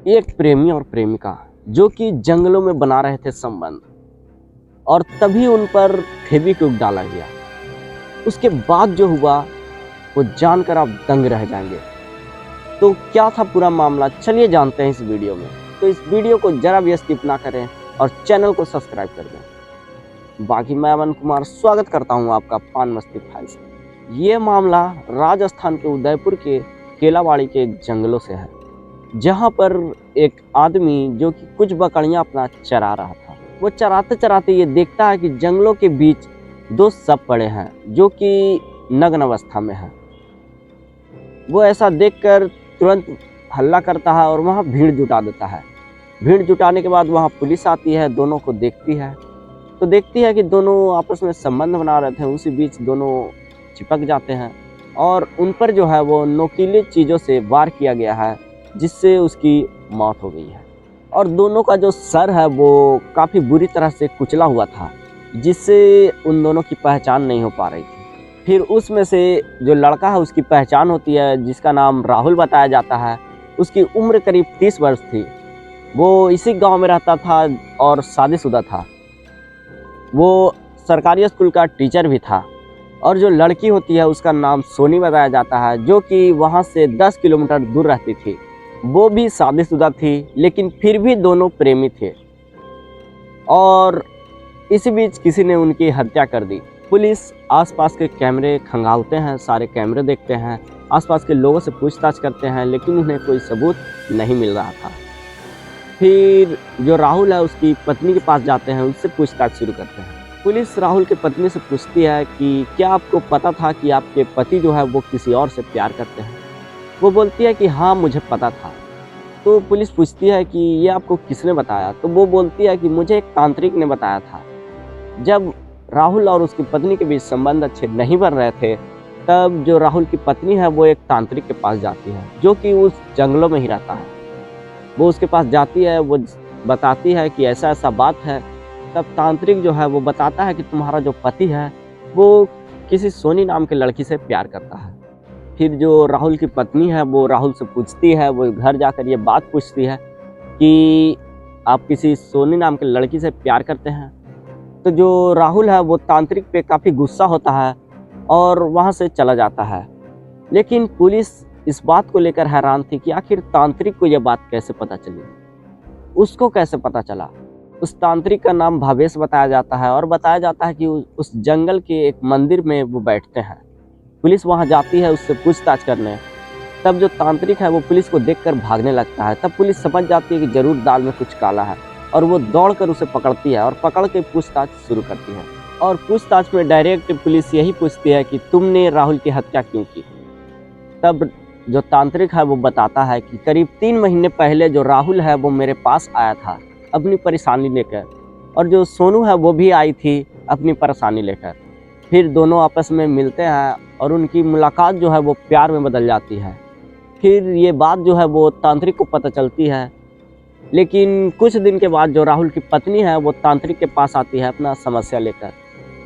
एक प्रेमी और प्रेमिका जो कि जंगलों में बना रहे थे संबंध, और तभी उन पर फेविक्विक डाला गया। उसके बाद जो हुआ वो जानकर आप दंग रह जाएंगे। तो क्या था पूरा मामला, चलिए जानते हैं इस वीडियो में। तो इस वीडियो को जरा भी स्किप ना करें और चैनल को सब्सक्राइब कर दें। बाकी मैं अमन कुमार स्वागत करता हूं आपका पान मस्ती फाइल्स में। ये मामला राजस्थान के उदयपुर के केलावाड़ी के जंगलों से है, जहां पर एक आदमी जो कि कुछ बकरियां अपना चरा रहा था, वो चराते चराते ये देखता है कि जंगलों के बीच दो सांप पड़े हैं जो कि नग्न अवस्था में है। वो ऐसा देखकर तुरंत हल्ला करता है और वहाँ भीड़ जुटा देता है। भीड़ जुटाने के बाद वहाँ पुलिस आती है, दोनों को देखती है तो देखती है कि दोनों आपस में संबंध बना रहे थे। उसी बीच दोनों चिपक जाते हैं और उन पर जो है वो नोकीली चीज़ों से वार किया गया है, जिससे उसकी मौत हो गई है। और दोनों का जो सर है वो काफ़ी बुरी तरह से कुचला हुआ था, जिससे उन दोनों की पहचान नहीं हो पा रही थी। फिर उसमें से जो लड़का है उसकी पहचान होती है, जिसका नाम राहुल बताया जाता है। उसकी उम्र करीब 30 वर्ष थी। वो इसी गांव में रहता था और शादीशुदा था। वो सरकारी स्कूल का टीचर भी था। और जो लड़की होती है उसका नाम सोनी बताया जाता है, जो कि वहाँ से 10 किलोमीटर दूर रहती थी। वो भी शादीशुदा थी, लेकिन फिर भी दोनों प्रेमी थे। और इसी बीच किसी ने उनकी हत्या कर दी। पुलिस आसपास के कैमरे खंगालते हैं, सारे कैमरे देखते हैं, आसपास के लोगों से पूछताछ करते हैं, लेकिन उन्हें कोई सबूत नहीं मिल रहा था। फिर जो राहुल है उसकी पत्नी के पास जाते हैं, उससे पूछताछ शुरू करते हैं। पुलिस राहुल की पत्नी से पूछती है कि क्या आपको पता था कि आपके पति जो है वो किसी और से प्यार करते हैं। वो बोलती है कि हाँ, मुझे पता था। तो पुलिस पूछती है कि ये आपको किसने बताया। तो वो बोलती है कि मुझे एक तांत्रिक ने बताया था। जब राहुल और उसकी पत्नी के बीच संबंध अच्छे नहीं बन रहे थे, तब जो राहुल की पत्नी है वो एक तांत्रिक के पास जाती है, जो कि उस जंगलों में ही रहता है। वो उसके पास जाती है, वो बताती है कि ऐसा ऐसा बात है। तब तांत्रिक जो है वो बताता है कि तुम्हारा जो पति है वो किसी सोनी नाम के लड़की से प्यार करता है। फिर जो राहुल की पत्नी है वो राहुल से पूछती है, वो घर जाकर ये बात पूछती है कि आप किसी सोनी नाम के लड़की से प्यार करते हैं। तो जो राहुल है वो तांत्रिक पे काफ़ी गुस्सा होता है और वहाँ से चला जाता है। लेकिन पुलिस इस बात को लेकर हैरान थी कि आखिर तांत्रिक को यह बात कैसे पता चली, उसको कैसे पता चला। उस तांत्रिक का नाम भावेश बताया जाता है और बताया जाता है कि उस जंगल के एक मंदिर में वो बैठते हैं। पुलिस वहाँ जाती है उससे पूछताछ करने। तब जो तांत्रिक है वो पुलिस को देखकर भागने लगता है। तब पुलिस समझ जाती है कि जरूर दाल में कुछ काला है, और वो दौड़कर उसे पकड़ती है और पकड़ के पूछताछ शुरू करती है। और पूछताछ में डायरेक्ट पुलिस यही पूछती है कि तुमने राहुल की हत्या क्यों की। तब जो तांत्रिक है वो बताता है कि करीब 3 महीने पहले जो राहुल है वो मेरे पास आया था अपनी परेशानी लेकर, और जो सोनू है वो भी आई थी अपनी परेशानी लेकर। फिर दोनों आपस में मिलते हैं और उनकी मुलाकात जो है वो प्यार में बदल जाती है। फिर ये बात जो है वो तांत्रिक को पता चलती है। लेकिन कुछ दिन के बाद जो राहुल की पत्नी है वो तांत्रिक के पास आती है अपना समस्या लेकर।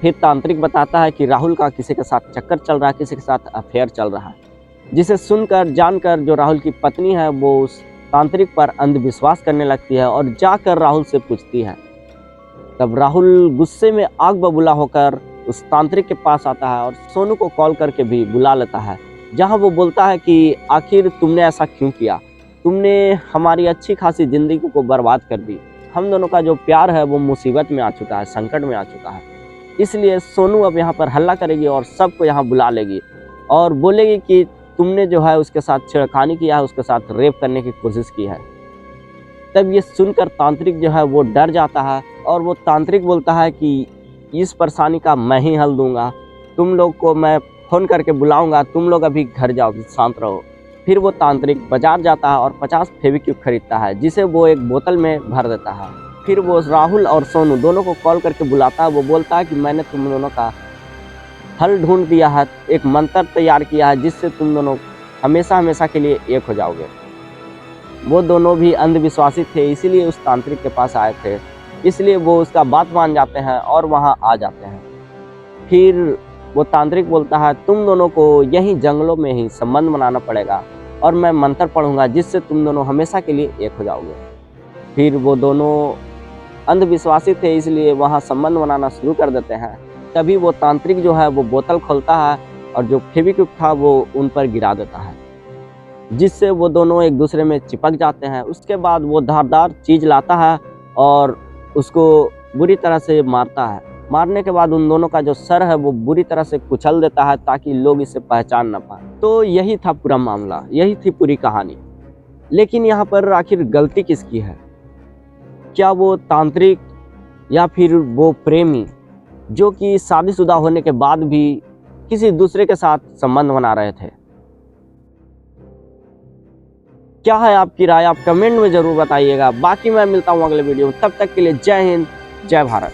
फिर तांत्रिक बताता है कि राहुल का किसी के साथ चक्कर चल रहा है, किसी के साथ अफेयर चल रहा है। जिसे सुनकर जानकर जो राहुल की पत्नी है वो उस तांत्रिक पर अंधविश्वास करने लगती है और जाकर राहुल से पूछती है। तब राहुल गुस्से में आग बबूला होकर उस तांत्रिक के पास आता है और सोनू को कॉल करके भी बुला लेता है, जहां वो बोलता है कि आखिर तुमने ऐसा क्यों किया, तुमने हमारी अच्छी खासी ज़िंदगी को बर्बाद कर दी। हम दोनों का जो प्यार है वो मुसीबत में आ चुका है, संकट में आ चुका है। इसलिए सोनू अब यहाँ पर हल्ला करेगी और सबको यहाँ बुला लेगी और बोलेगी कि तुमने जो है उसके साथ छेड़खानी किया है, उसके साथ रेप करने की कोशिश की है। तब ये सुनकर तांत्रिक जो है वो डर जाता है और वो तांत्रिक बोलता है कि इस परेशानी का मैं ही हल दूंगा, तुम लोग को मैं फ़ोन करके बुलाऊंगा, तुम लोग अभी घर जाओ, शांत रहो। फिर वो तांत्रिक बाजार जाता है और 50 फेविक्विक खरीदता है, जिसे वो एक बोतल में भर देता है। फिर वो राहुल और सोनू दोनों को कॉल करके बुलाता है। वो बोलता है कि मैंने तुम दोनों का हल ढूंढ दिया है, एक मंत्र तैयार किया है, जिससे तुम दोनों हमेशा हमेशा के लिए एक हो जाओगे। वो दोनों भी अंधविश्वासी थे, इसीलिए उस तांत्रिक के पास आए थे, इसलिए वो उसका बात मान जाते हैं और वहाँ आ जाते हैं। फिर वो तांत्रिक बोलता है तुम दोनों को यहीं जंगलों में ही संबंध बनाना पड़ेगा और मैं मंत्र पढ़ूंगा जिससे तुम दोनों हमेशा के लिए एक हो जाओगे। फिर वो दोनों अंधविश्वासी थे इसलिए वहाँ संबंध बनाना शुरू कर देते हैं। तभी वो तांत्रिक जो है वो बोतल खोलता है और जो फेविक्विक था वो उन पर गिरा देता है, जिससे वो दोनों एक दूसरे में चिपक जाते हैं। उसके बाद वो धारदार चीज लाता है और उसको बुरी तरह से मारता है। मारने के बाद उन दोनों का जो सर है वो बुरी तरह से कुचल देता है ताकि लोग इसे पहचान ना पाए। तो यही था पूरा मामला, यही थी पूरी कहानी। लेकिन यहाँ पर आखिर गलती किसकी है? क्या वो तांत्रिक या फिर वो प्रेमी जो कि शादीशुदा होने के बाद भी किसी दूसरे के साथ संबंध बना रहे थे? क्या है आपकी राय? आप कमेंट में जरूर बताइएगा। बाकी मैं मिलता हूँ अगले वीडियो में, तब तक के लिए जय हिंद, जय भारत।